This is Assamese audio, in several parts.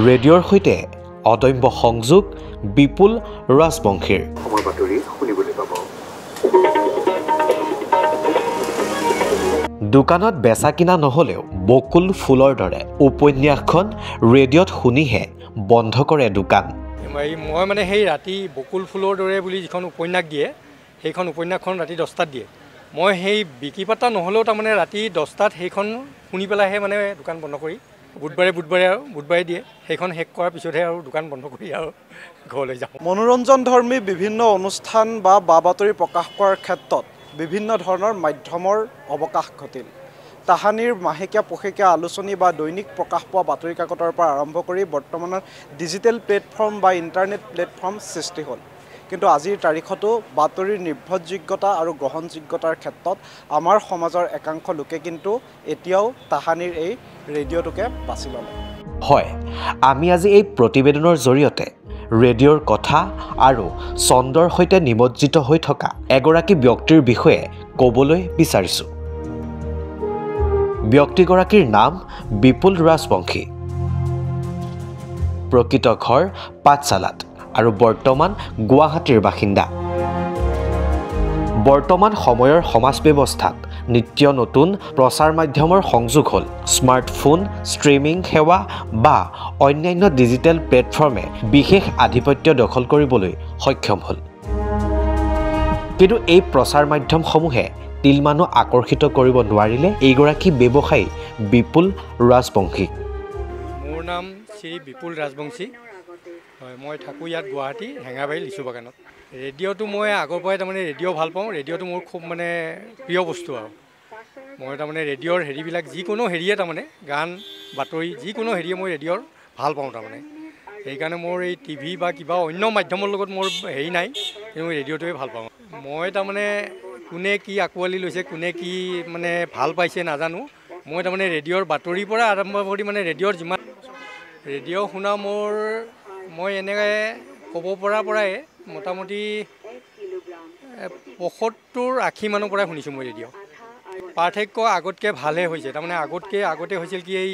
ৰেডিঅ'ৰ সৈতে অদম্য সংযোগ বিপুল ৰাজবংশীৰ। সময় বাতৰি শুনিবলৈ পাব। দোকানত বেচা কিনা নহ'লেও বকুল ফুলৰ দৰে উপন্যাসখন ৰেডিঅ'ত শুনিহে বন্ধ কৰে দোকান। মই মানে সেই ৰাতি বকুল ফুলৰ দৰে বুলি যিখন উপন্যাস দিয়ে সেইখন উপন্যাসখন ৰাতি 10টাত দিয়ে। মই সেই বিক্ৰী পাতা নহ'লেও তাৰমানে ৰাতি 10টাত সেইখন শুনি পেলাইহে মানে দোকান বন্ধ কৰি বুধবাৰে দিয়ে। সেইখন শেষ কৰাৰ পিছতহে আৰু দোকান বন্ধ কৰি আৰু ঘৰলৈ যাওঁ। মনোৰঞ্জনধৰ্মী বিভিন্ন অনুষ্ঠান বা বাতৰি প্ৰকাশ কৰাৰ ক্ষেত্ৰত বিভিন্ন ধৰণৰ মাধ্যমৰ অৱকাশ ঘটিল। তাহানিৰ মাহেকীয়া পষেকীয়া আলোচনী বা দৈনিক প্ৰকাশ পোৱা বাতৰি কাকতৰ পৰা আৰম্ভ কৰি বৰ্তমানৰ ডিজিটেল প্লেটফৰ্ম বা ইণ্টাৰনেট প্লেটফৰ্ম সৃষ্টি হ'ল। কিন্তু আজিৰ তাৰিখতো বাতৰিৰ নিৰ্ভৰযোগ্যতা আৰু গ্ৰহণযোগ্যতাৰ ক্ষেত্ৰত আমাৰ সমাজৰ একাংশ লোকে কিন্তু এতিয়াও তাহানিৰ এই ৰেডিঅ'টোকে বাছি ল'লে। হয়, আমি আজি এই প্ৰতিবেদনৰ জৰিয়তে ৰেডিঅ'ৰ কথা আৰু ছন্দৰ সৈতে নিমজ্জিত হৈ থকা এগৰাকী ব্যক্তিৰ বিষয়ে ক'বলৈ বিচাৰিছোঁ। ব্যক্তিগৰাকীৰ নাম বিপুল ৰাজবংশী। প্ৰকৃত ঘৰ পাঠশালাত আৰু বৰ্তমান গুৱাহাটীৰ বাসিন্দা। বৰ্তমান সময়ৰ সমাজ ব্যৱস্থাত নিত্য নতুন প্ৰচাৰ মাধ্যমৰ সংযোগ হ'ল স্মাৰ্টফোন, ষ্ট্ৰিমিং সেৱা বা অন্যান্য ডিজিটেল প্লেটফৰ্মে বিশেষ আধিপত্য দখল কৰিবলৈ সক্ষম হ'ল। কিন্তু এই প্ৰচাৰ মাধ্যমসমূহে তিলমানো আকৰ্ষিত কৰিব নোৱাৰিলে এইগৰাকী ব্যৱসায়ী বিপুল ৰাজবংশীক। মোৰ নাম শ্ৰী বিপুল ৰাজবংশী। হয়, মই থাকোঁ ইয়াত গুৱাহাটী হেঙাবাৰী লিচু বাগানত। ৰেডিঅ'টো মই আগৰ পৰাই তাৰমানে ৰেডিঅ' ভাল পাওঁ। ৰেডিঅ'টো মোৰ খুব মানে প্ৰিয় বস্তু আৰু মই তাৰমানে ৰেডিঅ'ৰ হেৰিবিলাক যিকোনো হেৰিয়ে তাৰমানে গান বাতৰি যিকোনো হেৰিয়ে মই ৰেডিঅ'ৰ ভাল পাওঁ তাৰমানে। সেইকাৰণে মোৰ এই টিভি বা কিবা অন্য মাধ্যমৰ লগত মোৰ হেৰি নাই, কিন্তু মই ৰেডিঅ'টোৱে ভাল পাওঁ। মই তাৰমানে কোনে কি আঁকোৱালি লৈছে, কোনে কি মানে ভাল পাইছে নাজানো। মই তাৰমানে ৰেডিঅ'ৰ বাতৰিৰ পৰা আৰম্ভ কৰি মানে ৰেডিঅ'ৰ যিমান ৰেডিঅ' শুনা মই এনেকৈ ক'ব পৰাৰ পৰাই মোটামুটি ৭৫-৮০ মানৰ পৰাই শুনিছোঁ মই ৰেডিঅ'। পাৰ্থক্য আগতকৈ ভালহে হৈছে। তাৰমানে আগতে হৈছিল কি এই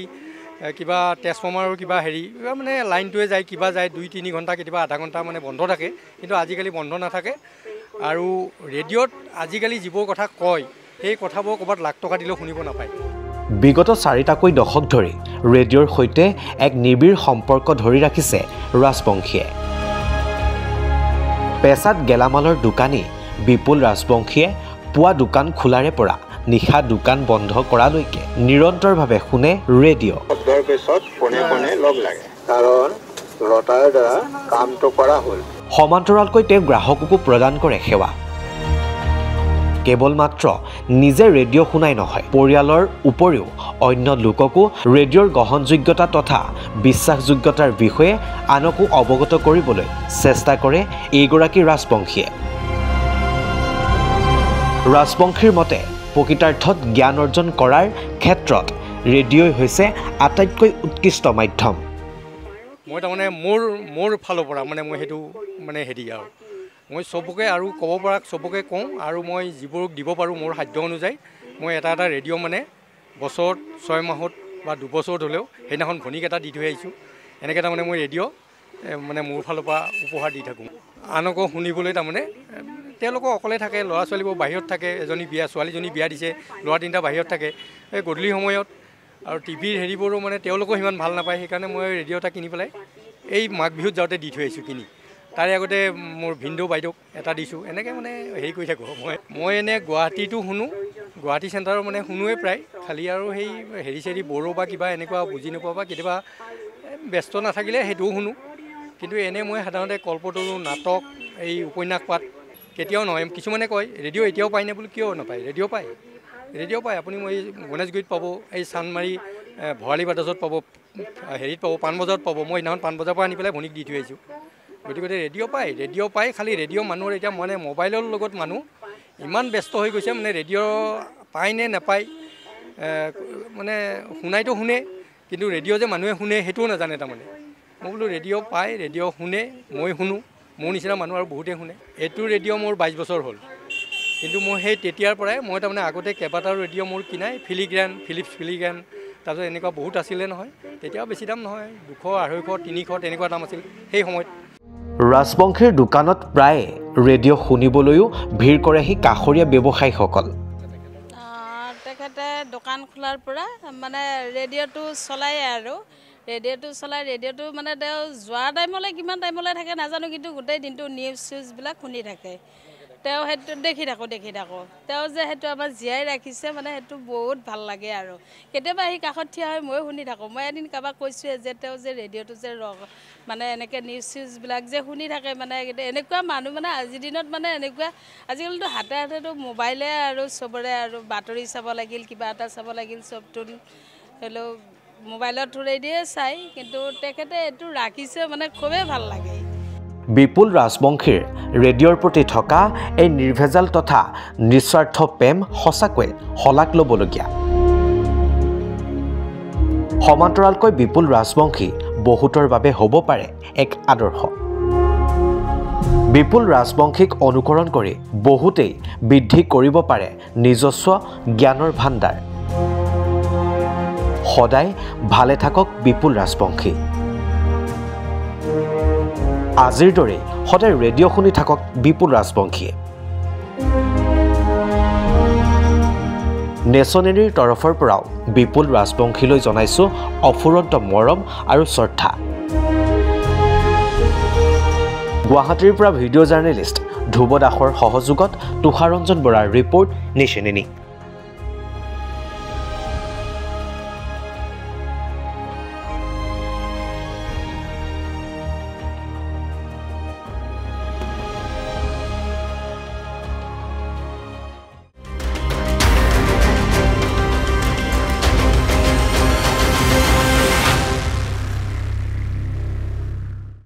কিবা ট্ৰেন্সফৰ্মাৰৰ কিবা হেৰি মানে লাইনটোৱে যায়, কিবা যায় ২-৩ ঘণ্টা, কেতিয়াবা আধা ঘণ্টা মানে বন্ধ থাকে। কিন্তু আজিকালি বন্ধ নাথাকে। আৰু ৰেডিঅ'ত আজিকালি যিবোৰ কথা কয় সেই কথাবোৰ ক'ৰবাত লাখ টকা দিলেও শুনিব নাপায়। বিগত ৪টাকৈ দশক ধৰি ৰেডিঅ'ৰ সৈতে এক নিবিড় সম্পৰ্ক ধৰি ৰাখিছে ৰাজবংশীয়ে। পেছাত গেলামালৰ দোকানী বিপুল ৰাজবংশীয়ে পুৱা দোকান খোলাৰে পৰা নিশা দোকান বন্ধ কৰালৈকে নিৰন্তৰভাৱে শুনে ৰেডিঅ'। শব্দৰ পিছত ফোনে লগ লাগে, কাৰণ ৰটাৰ দ্বাৰা কামটো কৰা হ'ল। সমান্তৰালকৈ তেওঁ গ্ৰাহককো প্ৰদান কৰে সেৱা। কেৱল মাত্ৰ নিজে ৰেডিঅ' শুনাই নহয়, পৰিয়ালৰ উপৰিও অন্য লোককো ৰেডিঅ'ৰ গ্ৰহণযোগ্যতা তথা বিশ্বাসযোগ্যতাৰ বিষয়ে আনকো অৱগত কৰিবলৈ চেষ্টা কৰে এইগৰাকী ৰাজবংশীয়ে। ৰাজবংশীৰ মতে প্ৰকৃতাৰ্থত জ্ঞান অৰ্জন কৰাৰ ক্ষেত্ৰত ৰেডিঅ'ই হৈছে আটাইতকৈ উৎকৃষ্ট মাধ্যম। মই তাৰমানে মোৰ ফালৰ পৰা মানে মই সেইটো মানে হেৰি আৰু মই চবকে আৰু ক'ব পৰা চবকে কওঁ, আৰু মই যিবোৰক দিব পাৰোঁ মোৰ সাধ্য অনুযায়ী মই এটা ৰেডিঅ' মানে বছৰত 6 মাহত বা 2 বছৰত হ'লেও সেইদিনাখন ভনীক এটা দি থৈ আহিছোঁ। এনেকৈ তাৰমানে মই ৰেডিঅ' মানে মোৰ ফালৰ পৰা উপহাৰ দি থাকোঁ আনকো শুনিবলৈ। তাৰমানে তেওঁলোকো অকলে থাকে, ল'ৰা ছোৱালীবোৰ বাহিৰত থাকে, ছোৱালীজনী বিয়া দিছে, ল'ৰা 3টা বাহিৰত থাকে এই গধূলি সময়ত। আৰু টিভিৰ হেৰিবোৰো মানে তেওঁলোকো সিমান ভাল নাপায়। সেইকাৰণে মই ৰেডিঅ' এটা কিনি পেলাই এই মাঘ বিহুত যাওঁতে দি থৈ আহিছোঁ কিনি। তাৰে আগতে মোৰ ভিনদেউ বাইদেউক এটা দিছোঁ। এনেকৈ মানে হেৰি কৰি থাকোঁ। মই এনেই গুৱাহাটীটো শুনো, গুৱাহাটী চেণ্টাৰৰ মানে শুনোৱেই প্ৰায়। খালি আৰু সেই হেৰি বড়ো বা কিবা এনেকুৱা বুজি নোপোৱা বা কেতিয়াবা ব্যস্ত নাথাকিলে সেইটোও শুনো। কিন্তু এনেই মই সাধাৰণতে কল্পতৰু, নাটক, এই উপন্যাস পাঠ কেতিয়াও নহয়। কিছুমানে কয় ৰেডিঅ' এতিয়াও পায়নে বোলো, কিয় নাপায়? ৰেডিঅ' পায়। আপুনি মই গণেশগুৰিত পাব, এই চানমাৰী ভৰালী বাদাছত পাব, হেৰিত পাব, পাণবজাৰত পাব। মই সেইদিনাখন পাণবজাৰৰ পৰা আনি পেলাই ভনীক দি থৈ আহিছোঁ। গতিকে ৰেডিঅ' পায়। খালি ৰেডিঅ' মানুহৰ এতিয়া মানে মোবাইলৰ লগত মানুহ ইমান ব্যস্ত হৈ গৈছে, মানে ৰেডিঅ' পায়নে নাপায় মানে শুনাইতো শুনে, কিন্তু ৰেডিঅ' যে মানুহে শুনে সেইটোও নাজানে তাৰমানে। মই বোলো ৰেডিঅ' পায়, ৰেডিঅ' শুনে, মই শুনো, মোৰ নিচিনা মানুহ আৰু বহুতেই শুনে। এইটো ৰেডিঅ' মোৰ 22 বছৰ হ'ল। কিন্তু মই সেই তেতিয়াৰ পৰাই মই তাৰমানে আগতে কেইবাটাও ৰেডিঅ' মোৰ কিনাই, ফিলিপছ ফিলিগ্ৰান তাৰপিছত এনেকুৱা বহুত আছিলে নহয়, তেতিয়াও বেছি দাম নহয়, 200, 250, 300 তেনেকুৱা দাম আছিল সেই সময়ত। ৰাজবংশীৰ দোকানত প্ৰায় ৰেডিঅ' শুনিবলৈও ভিৰ কৰেহি কাষৰীয়া ব্যৱসায়ীসকল। তেখেতে দোকান খোলাৰ পৰা মানে ৰেডিঅ'টো চলায়ে আৰু ৰেডিঅ'টো মানে তেওঁ যোৱা টাইমলৈ কিমান টাইমলৈ থাকে নাজানো, কিন্তু গোটেই দিনটো নিউজ চিউজবিলাক শুনি থাকে। তেওঁ সেইটো দেখি থাকোঁ তেওঁ যে সেইটো আমাৰ জীয়াই ৰাখিছে মানে সেইটো বহুত ভাল লাগে আৰু কেতিয়াবা আহি কাষত থিয় হৈ ময়ো শুনি থাকোঁ। মই এদিন কাৰোবাক কৈছোঁৱে যে তেওঁ যে ৰেডিঅ'টো যে মানে এনেকৈ নিউজ চিউজবিলাক যে শুনি থাকে, মানে এনেকুৱা মানুহ মানে আজিৰ দিনত মানে এনেকুৱা, আজিকালিতো হাতে হাতেতো মোবাইলে আৰু চবৰে আৰু বাতৰি চাব লাগিল, কিবা এটা চাব লাগিল, চবটো হ'লেও মোবাইলৰ থ্ৰুৰেদিয়ে চাই, কিন্তু তেখেতে এইটো ৰাখিছে মানে খুবেই ভাল লাগে। বিপুল ৰাজবংশীৰ ৰেডিঅ'ৰ প্ৰতি থকা এই নিৰ্ভেজাল তথা নিস্বাৰ্থ প্ৰেম সঁচাকৈ শলাগ ল'বলগীয়া। সমান্তৰালকৈ বিপুল ৰাজবংশী বহুতৰ বাবে হ'ব পাৰে এক আদৰ্শ। বিপুল ৰাজবংশীক অনুকৰণ কৰি বহুতেই বৃদ্ধি কৰিব পাৰে নিজস্ব জ্ঞানৰ ভাণ্ডাৰ। সদায় ভালে থাকক বিপুল ৰাজবংশী। আজিৰ দৰে সদায় ৰেডিঅ' শুনি থাকক বিপুল ৰাজবংশীয়ে। নেশ্যনেৰীৰ তৰফৰ পৰাও বিপুল ৰাজবংশীলৈ জনাইছোঁ অফুৰন্ত মৰম আৰু শ্ৰদ্ধা। গুৱাহাটীৰ পৰা ভিডিঅ' জাৰ্নেলিষ্ট ধ্ৰুৱ দাসৰ সহযোগত তুষাৰঞ্জন বৰাৰ ৰিপৰ্ট নিচেনেনী।